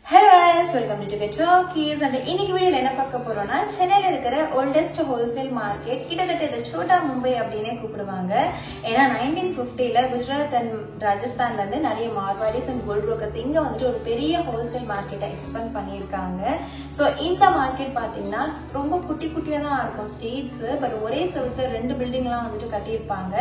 Hello guys, welcome to Ticket Talkies. And இன்னைக்கு வீடியோல என்ன பார்க்க போறோம்னா சென்னையில இருக்கிற oldest wholesale market கிட்டத்தட்ட இது சோட்டா மும்பை அப்படினே கூப்பிடுவாங்க. ஏன்னா 1950ல குஜராத் and ராஜஸ்தான்ல இருந்து நிறைய மார்வாடிஸ் and gold brokers இங்க வந்துட்டு ஒரு பெரிய wholesale market எக்ஸ்பேண்ட் பண்ணிருக்காங்க. சோ இந்த மார்க்கெட் பாத்தீங்கன்னா ரொம்ப குட்டி குட்டியா தான் இருக்கும் ஸ்ட்ரீட்ஸ். பட் ஒரே செவுத்துல ரெண்டு பில்டிங்லாம் வந்துட்டு கட்டியிருப்பாங்க.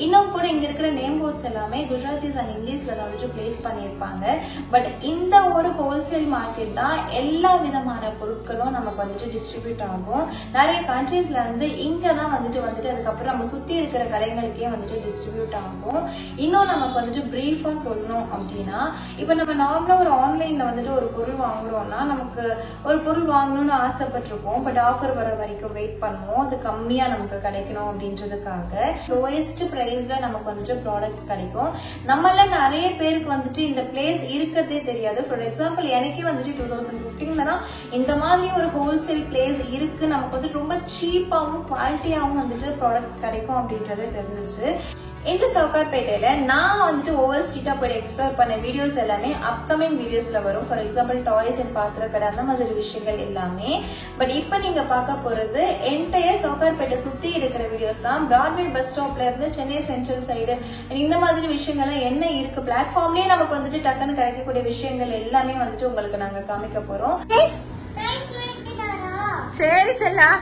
இன்னும் கூட இங்க இருக்கிற நேம் போர்ட்ஸ் எல்லாமே குஜராத்திஸ் and இந்திஸ்ல தான் வந்துட்டு பிளேஸ் பண்ணிருப்பாங்க. பட் இந்த ஒரு wholesale மார்க்கெட் தான் எல்லா விதமான பொருட்களும் நமக்கு வந்துட்டு டிஸ்ட்ரிபியூட் ஆகும். நிறைய கண்ட்ரீஸ்ல இருந்து இங்க தான் வந்துட்டு அதுக்கப்புறம் நம்ம சுத்தி இருக்கிற கடைகளுக்கே வந்துட்டு டிஸ்ட்ரிபியூட் ஆகும். இன்னும் நமக்கு வந்துட்டு பிரீஃபா சொல்லணும் அப்படின்னா, இப்ப நம்ம நார்மலா ஒரு ஆன்லைன்ல வந்துட்டு ஒரு பொருள் வாங்குறோம்னா நமக்கு ஒரு பொருள் வாங்கணும்னு ஆசைப்பட்டிருப்போம். பட் ஆஃபர் வர வரைக்கும் வெயிட் பண்ணுவோம், அது கம்மியா நமக்கு கிடைக்கணும் அப்படின்றதுக்காக லோயஸ்ட் பிரைஸ்ல நமக்கு வந்துட்டு ப்ராடக்ட்ஸ் கிடைக்கும். நம்மள நிறைய பேருக்கு வந்துட்டு இந்த பிளேஸ் இருக்கிறதே தெரியாது. ஃபார் எக்ஸாம்பிள் எனக்கே வந்துட்டு 2015ல தான் இந்த மாதிரி ஒரு ஹோல்சேல் பிளேஸ் இருக்கு, நமக்கு வந்து ரொம்ப சீப்பாவும் குவாலிட்டியாவும் வந்துட்டு ப்ராடக்ட்ஸ் கிடைக்கும் அப்படின்றது தெரிஞ்சிச்சு. இந்த சவுகார்பேட்டையில நான் வந்துட்டு ஒவ்வொரு ஸ்ட்ரீட்டா போய் எக்ஸ்ப்ளோர் பண்ண வீடியோஸ் எல்லாமே அப்கமிங் வீடியோஸ்ல வரும். ஃபார் எக்ஸாம்பிள் டாய்ஸ் அண்ட் பாத்திர கடை அந்த மாதிரி விஷயங்கள் எல்லாமே. பட் இப்ப நீங்க பார்க்க போறது என்டையர் சவுகார்பேட்டை சுத்தி இருக்கிற வீடியோஸ் தான். பிராட்வே பஸ் ஸ்டாப்ல இருந்து சென்னை சென்ட்ரல் சைடு இந்த மாதிரி விஷயங்கள்லாம் என்ன இருக்கு, பிளாட்ஃபார்ம்லயே நமக்கு வந்துட்டு டக்குன்னு கிடைக்கக்கூடிய விஷயங்கள் எல்லாமே வந்துட்டு உங்களுக்கு நாங்க காமிக்க போறோம். சரி செல்லா,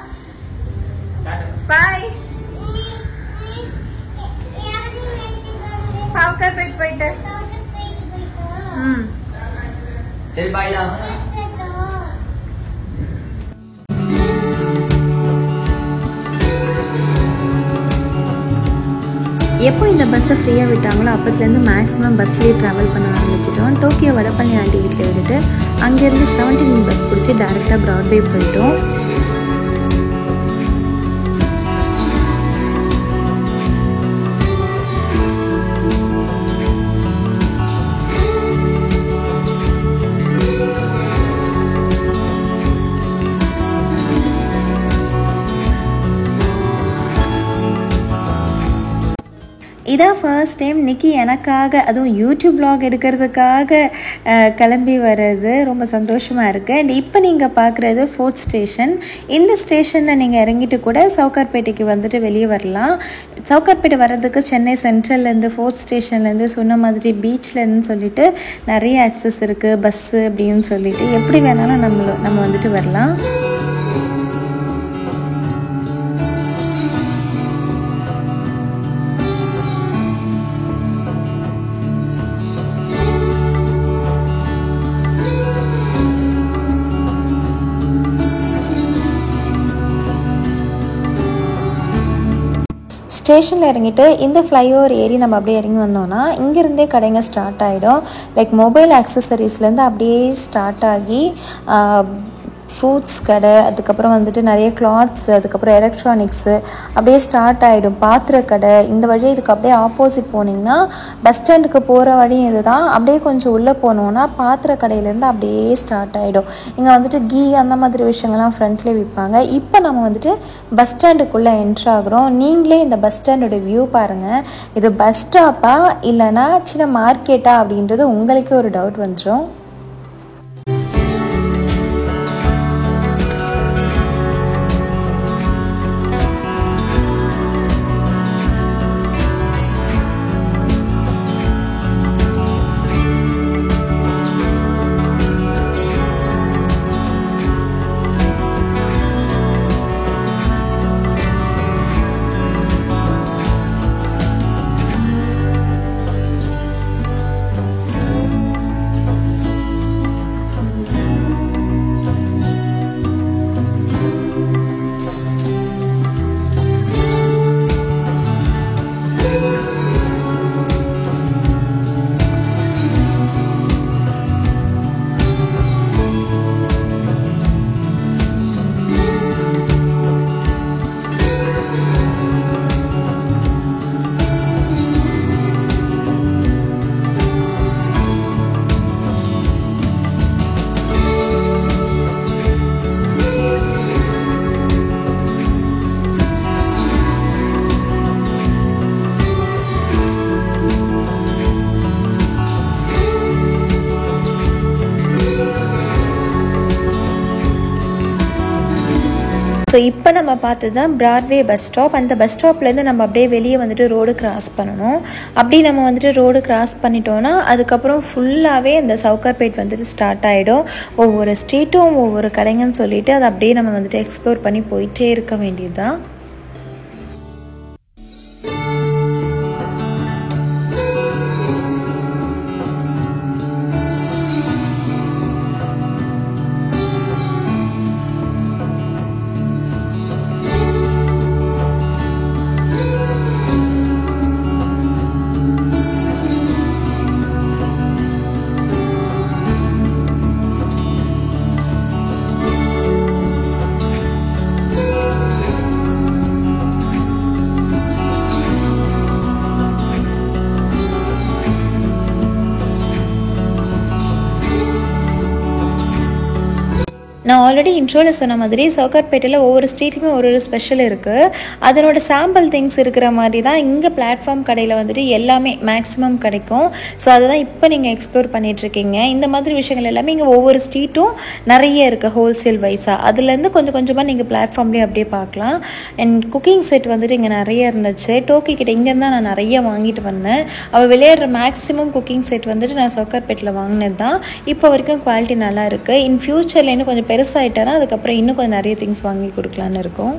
பாய். சவுகார்பேட் போயிட்டு சரி பாய்டா. எப்போ இந்த பஸ்ஸை ஃப்ரீயாக விட்டாங்களோ அப்போதுலேருந்து மேக்ஸிமம் பஸ்லேயே ட்ராவல் பண்ண ஆரம்பிச்சிட்டோம். டோக்கியோ வடப்பள்ளி ஆண்டி வீட்டில் விட்டுட்டு அங்கேருந்து 17 பஸ் பிடிச்சி டேரெக்டாக பிராட்வே போயிட்டோம். இதான் ஃபர்ஸ்ட் டைம் நிக்கி எனக்காக, அதுவும் யூடியூப் வ்ளாக் எடுக்கிறதுக்காக கிளம்பி வர்றது ரொம்ப சந்தோஷமாக இருக்குது. அண்ட் இப்போ நீங்கள் பார்க்குறது 4th ஸ்டேஷன். இந்த ஸ்டேஷனில் நீங்கள் இறங்கிட்டு கூட சவுகார்பேட்டைக்கு வந்துட்டு வெளியே வரலாம். சவுகார்பேட்டை வர்றதுக்கு சென்னை சென்ட்ரல்லேருந்து 4th ஸ்டேஷன்லேருந்து சொன்ன மாதிரி பீச்லேருந்து சொல்லிட்டு நிறைய ஆக்சஸ் இருக்குது, பஸ்ஸு அப்படின்னு சொல்லிட்டு எப்படி வேணாலும் நம்ம வந்துட்டு வரலாம். ஸ்டேஷனில் இறங்கிட்டு இந்த ஃப்ளைஓவர் ஏறி நம்ம அப்படியே இறங்கி வந்தோம்னா இங்கேருந்தே கடைங்க ஸ்டார்ட் ஆகிடும். லைக் மொபைல் ஆக்சசரிஸ்லேருந்து அப்படியே ஸ்டார்ட் ஆகி ஃப்ரூட்ஸ் கடை, அதுக்கப்புறம் வந்துட்டு நிறைய கிளாத்ஸ், அதுக்கப்புறம் எலக்ட்ரானிக்ஸு அப்படியே ஸ்டார்ட் ஆகிடும். பாத்திர கடை இந்த வழியாக இதுக்கு அப்படியே ஆப்போசிட் போனீங்கன்னா பஸ் ஸ்டாண்டுக்கு போகிற வழி இது தான். அப்படியே கொஞ்சம் உள்ளே போனோன்னா பாத்திர கடையிலேருந்து அப்படியே ஸ்டார்ட் ஆகிடும். இங்கே வந்துட்டு கீ அந்த மாதிரி விஷயங்கள்லாம் ஃப்ரண்ட்லேயே விற்பாங்க. இப்போ நம்ம வந்துட்டு பஸ் ஸ்டாண்டுக்குள்ளே என்ட்ரு ஆகுறோம். நீங்களே இந்த பஸ் ஸ்டாண்டோட வியூ பாருங்கள். இது பஸ் ஸ்டாப்பா இல்லைனா சின்ன மார்க்கெட்டா அப்படின்றது உங்களுக்கே ஒரு டவுட் வந்துடும். ஸோ இப்போ நம்ம பார்த்தது தான் பிராட்வே பஸ் ஸ்டாப். அந்த பஸ் ஸ்டாப்லேருந்து நம்ம அப்படியே வெளியே வந்துட்டு ரோடு கிராஸ் பண்ணணும். அப்படி நம்ம வந்துட்டு ரோடு கிராஸ் பண்ணிட்டோன்னா அதுக்கப்புறம் ஃபுல்லாகவே அந்த சவுகார்பேட் வந்துட்டு ஸ்டார்ட் ஆகிடும். ஒவ்வொரு ஸ்ட்ரீட்டும் ஒவ்வொரு கடைங்கன்னு சொல்லிட்டு அதை அப்படியே நம்ம வந்துட்டு எக்ஸ்ப்ளோர் பண்ணி போயிட்டே இருக்க வேண்டியது தான். நான் ஆல்ரெடி இன்ட்ரோவில் சொன்ன மாதிரி சவுகார்பேட்டையில் ஒவ்வொரு ஸ்ட்ரீட்லையுமே ஒரு ஸ்பெஷல் இருக்குது. அதனோட சாம்பிள் திங்ஸ் இருக்கிற மாதிரி தான் இங்கே பிளாட்ஃபார்ம் கடையில் வந்துட்டு எல்லாமே மேக்ஸிமம் கிடைக்கும். ஸோ அதை தான் இப்போ நீங்கள் எக்ஸ்ப்ளோர் பண்ணிகிட்ருக்கீங்க. இந்த மாதிரி விஷயங்கள் எல்லாமே இங்கே ஒவ்வொரு ஸ்ட்ரீட்டும் நிறைய இருக்குது ஹோல்சேல் வைஸாக. அதுலேருந்து கொஞ்சம் கொஞ்சமாக நீங்கள் பிளாட்ஃபார்ம்லேயே அப்படியே பார்க்கலாம். அண்ட் குக்கிங் செட் வந்துட்டு இங்கே நிறைய இருந்துச்சு. டோக்கி கிட்ட இங்கேருந்து தான் நான் நிறைய வாங்கிட்டு வந்தேன். அவள் விளையாடுற மேக்ஸிமம் குக்கிங் செட் வந்துட்டு நான் சவுகார்பேட்டில் வாங்கினது தான். இப்போ வரைக்கும் குவாலிட்டி நல்லா இருக்குது. இன் ஃப்யூச்சரில் இன்னும் கொஞ்சம் பெருசாகிட்டேன்னா அதுக்கப்புறம் இன்னும் கொஞ்சம் நிறைய திங்ஸ் வாங்கி கொடுக்கலான்னு இருக்கும்.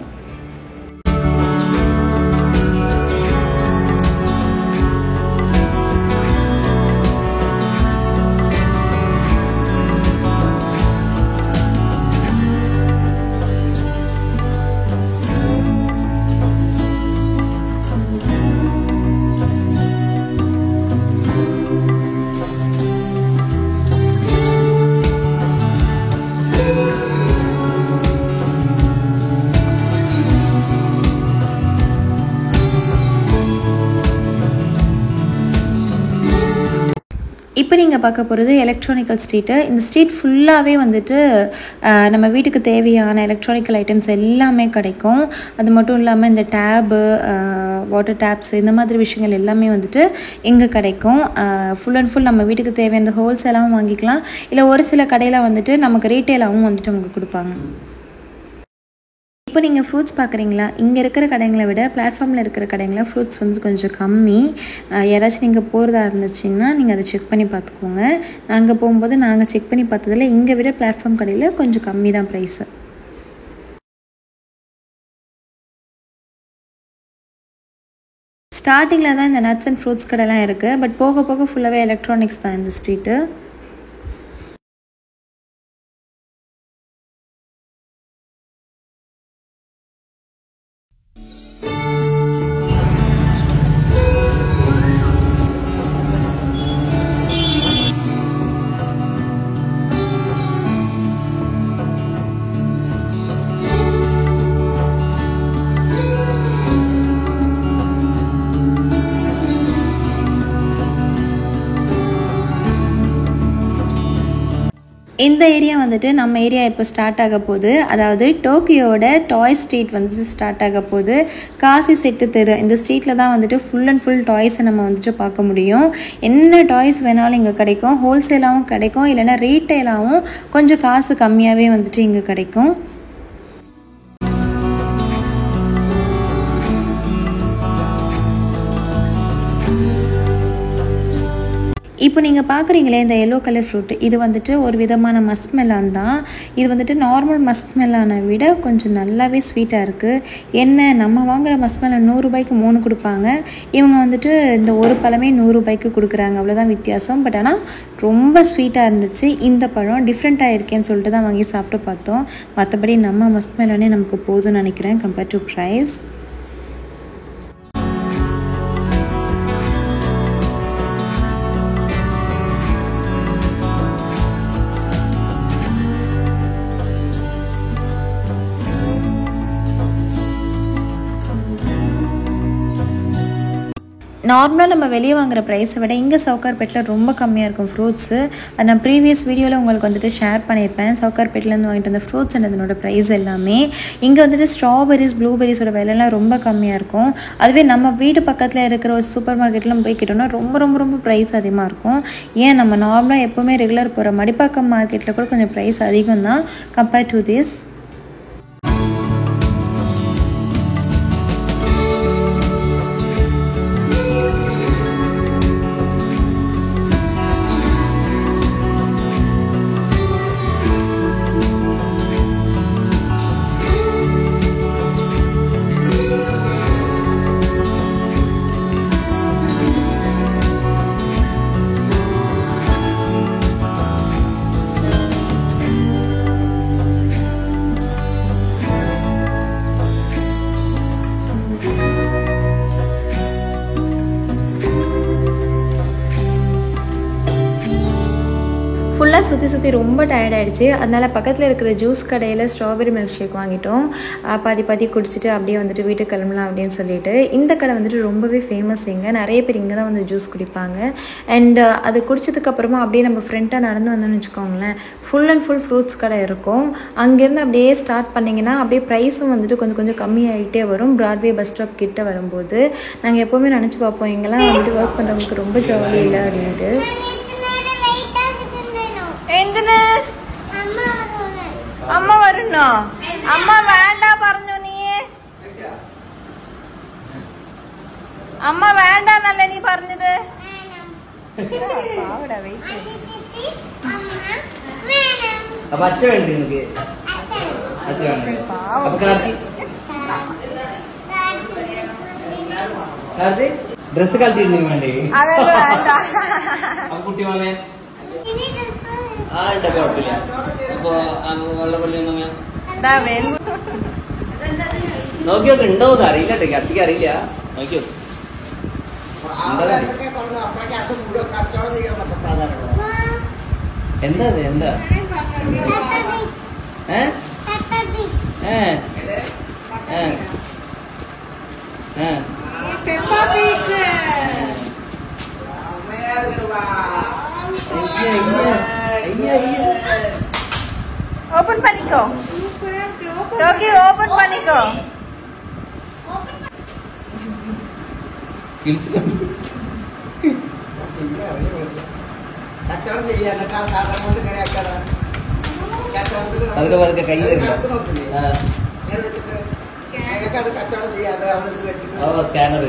இப்போ நீங்கள் பார்க்க போகிறது எலக்ட்ரானிக்கல் ஸ்ட்ரீட்டு. இந்த ஸ்ட்ரீட் ஃபுல்லாகவே வந்துட்டு நம்ம வீட்டுக்கு தேவையான எலக்ட்ரானிக்கல் ஐட்டம்ஸ் எல்லாமே கிடைக்கும். அது மட்டும் இல்லாமல் இந்த டேபு, வாட்டர் டேப்ஸ், இந்த மாதிரி விஷயங்கள் எல்லாமே வந்துட்டு இங்கே கிடைக்கும். ஃபுல் அண்ட் ஃபுல் நம்ம வீட்டுக்கு தேவையான ஹோல்சேலாகவும் வாங்கிக்கலாம். இல்லை ஒரு சில கடையில் வந்துட்டு நமக்கு ரீட்டெயிலாகவும் வந்துட்டு அவங்க கொடுப்பாங்க. இப்போ நீங்கள் ஃப்ரூட்ஸ் பார்க்குறீங்களா? இங்கே இருக்கிற கடைங்களை விட பிளாட்ஃபார்மில் இருக்கிற கடைங்களில் ஃப்ரூட்ஸ் வந்து கொஞ்சம் கம்மி. யாராச்சும் நீங்கள் போகிறதா இருந்துச்சிங்கன்னா நீங்கள் அதை செக் பண்ணி பார்த்துக்கோங்க. நாங்கள் போகும்போது நாங்கள் செக் பண்ணி பார்த்ததில் இங்கே விட பிளாட்ஃபார்ம் கடையில் கொஞ்சம் கம்மி தான் ப்ரைஸு. ஸ்டார்டிங்கில் தான் இந்த நட்ஸ் அண்ட் ஃப்ரூட்ஸ் கடைலாம் இருக்குது. பட் போக போக ஃபுல்லாகவே எலக்ட்ரானிக்ஸ் தான் இந்த ஸ்ட்ரீட்டு. இந்த ஏரியா வந்துட்டு நம்ம ஏரியா இப்போ ஸ்டார்ட் ஆக போகுது. அதாவது டோக்கியோட டாய் ஸ்ட்ரீட் வந்துட்டு ஸ்டார்ட் ஆக போகுது. காசி செட்டு தெரு, இந்த ஸ்ட்ரீட்டில் தான் வந்துட்டு ஃபுல் அண்ட் ஃபுல் டாய்ஸை நம்ம வந்துட்டு பார்க்க முடியும். என்ன டாய்ஸ் வேணாலும் இங்கே கிடைக்கும். ஹோல்சேலாகவும் கிடைக்கும், இல்லைன்னா ரீட்டெயிலாகவும் கொஞ்சம் காசு கம்மியாகவே வந்துட்டு இங்கே கிடைக்கும். இப்போ நீங்கள் பார்க்குறீங்களே இந்த எல்லோ கலர் ஃப்ரூட், இது வந்துட்டு ஒரு விதமான மஸ்க்மெலான் தான். இது வந்துட்டு நார்மல் மஸ்க்மெலானை விட கொஞ்சம் நல்லாவே ஸ்வீட்டாக இருக்குது. என்ன நம்ம வாங்குகிற மஸ்க்மெலான் 100 ரூபாய்க்கு 3 கொடுப்பாங்க. இவங்க வந்துட்டு இந்த ஒரு பழமே 100 ரூபாய்க்கு கொடுக்குறாங்க. அவ்வளோதான் வித்தியாசம். பட் ஆனால் ரொம்ப ஸ்வீட்டாக இருந்துச்சு. இந்த பழம் டிஃப்ரெண்ட்டாக இருக்கேன்னு சொல்லிட்டு தான் வாங்கி சாப்பிட்டு பார்த்தோம். மற்றபடி நம்ம மஸ்க்மெலானே நமக்கு போதும்னு நினைக்கிறேன் கம்பேர்ட் டு ப்ரைஸ். நார்மலாக நம்ம வெளியே வாங்குகிற ப்ரைஸை விட இங்கே சவுகார்பேட்டில் ரொம்ப கம்மியாக இருக்கும் ஃப்ரூட்ஸு. அது நான் ப்ரீவியஸ் வீடியோவில் உங்களுக்கு வந்துட்டு ஷேர் பண்ணியிருப்பேன். சவுகார்பேட்டிலேருந்து வாங்கிட்டு வந்த ஃப்ரூட்ஸ் அண்ட் அதனோட ப்ரைஸ் எல்லாமே. இங்கே வந்துட்டு ஸ்ட்ராபெரிஸ், ப்ளூபெரிஸோட விலைலாம் ரொம்ப கம்மியாக இருக்கும். அதுவே நம்ம வீடு பக்கத்தில் இருக்கிற ஒரு சூப்பர் மார்க்கெட்டில் போய் கிட்டோம்னா ரொம்ப ரொம்ப ரொம்ப ப்ரைஸ் அதிகமாக இருக்கும். ஏன் நம்ம நார்மலாக எப்போவுமே ரெகுலர் போகிற மடிப்பாக்கம் மார்க்கெட்டில் கூட கொஞ்சம் ப்ரைஸ் அதிகம் தான் கம்பேர்ட் டு திஸ். சுற்றி ரொம்ப டயர்ட் ஆகிடுச்சு. அதனால் பக்கத்தில் இருக்கிற ஜூஸ் கடையில் ஸ்ட்ராபெரி மில்க் ஷேக் வாங்கிட்டோம். பாதி குடிச்சிட்டு அப்படியே வந்துட்டு வீட்டுக்கு கிளம்பலாம் அப்படின்னு சொல்லிட்டு. இந்த கடை வந்துட்டு ரொம்பவே ஃபேமஸ். இங்கே நிறைய பேர் இங்கே தான் வந்து ஜூஸ் குடிப்பாங்க. அண்ட் அது குடிச்சதுக்கப்புறமா அப்படியே நம்ம ஃப்ரெண்டாக நடந்து வந்தோம்னு வச்சுக்கோங்களேன், ஃபுல் அண்ட் ஃபுல் ஃப்ரூட்ஸ் கடை இருக்கும். அங்கேருந்து அப்படியே ஸ்டார்ட் பண்ணிங்கன்னா அப்படியே ப்ரைஸும் வந்துட்டு கொஞ்சம் கம்மியாகிட்டே வரும். பிராட்வே பஸ் ஸ்டாப் கிட்ட வரும்போது நாங்கள் எப்போவுமே நினச்சி பார்ப்போம், இங்கெல்லாம் வந்துட்டு ஒர்க் பண்ணுறவங்களுக்கு ரொம்ப ஜாலி இல்லை அப்படின்ட்டு. അമ്മ വരുന്നോ? അമ്മ വേണ്ട പറഞ്ഞു നീ. അമ്മ വേണ്ടെന്നല്ലേ നീ പറഞ്ഞത്? അപ്പൊ അച്ഛ വേണ്ട നിനക്ക്? അച്ഛ വേണ്ട. അപ്പൊ കാർത്തി ഡ്രസ് കളത്തിരുന്നു വേണ്ടേ? അപ്പൊ കുട്ടി മാമേ ആ ഉണ്ട്, കുഴപ്പമില്ല. അപ്പൊ വെള്ളപ്പള്ളി നോക്കി നോക്ക്, ഉണ്ടോന്ന് അറിയില്ല കേട്ടോ, അച്ഛക്ക് അറിയില്ല. നോക്കി നോക്ക്. എന്താ എന്താ ഓപ്പൺ പണിക്കോ, ഓപ്പൺ പണിക്കോ. അതൊക്കെ പതുക്കെ കൈ സ്കാനർ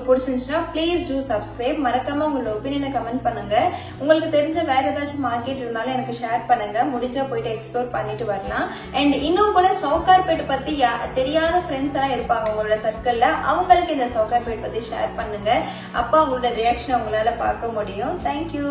பிடிச்சிருந்துச்சுன்னா ப்ளீஸ் டூ சப்ஸ்கிரைப். மறக்காம உங்களோட ஒப்பீனியனை கமெண்ட் பண்ணுங்க. உங்களுக்கு தெரிஞ்ச வேற ஏதாச்சும் மார்க்கெட் இருந்தாலும் எனக்கு ஷேர் பண்ணுங்க. முடிஞ்சா போயிட்டு எக்ஸ்ப்ளோர் பண்ணிட்டு வரலாம். அண்ட் இன்னும் கூட சவுகார்பேட் பத்தி தெரியாத ஃப்ரெண்ட்ஸ் எல்லாம் இருப்பாங்க உங்களோட சர்க்கிள்ல, அவங்களுக்கு இந்த சவுகார்பேட் பத்தி ஷேர் பண்ணுங்க. அப்ப உங்களோட ரியாக்ஷனை உங்களால பார்க்க முடியும். தேங்க்யூ.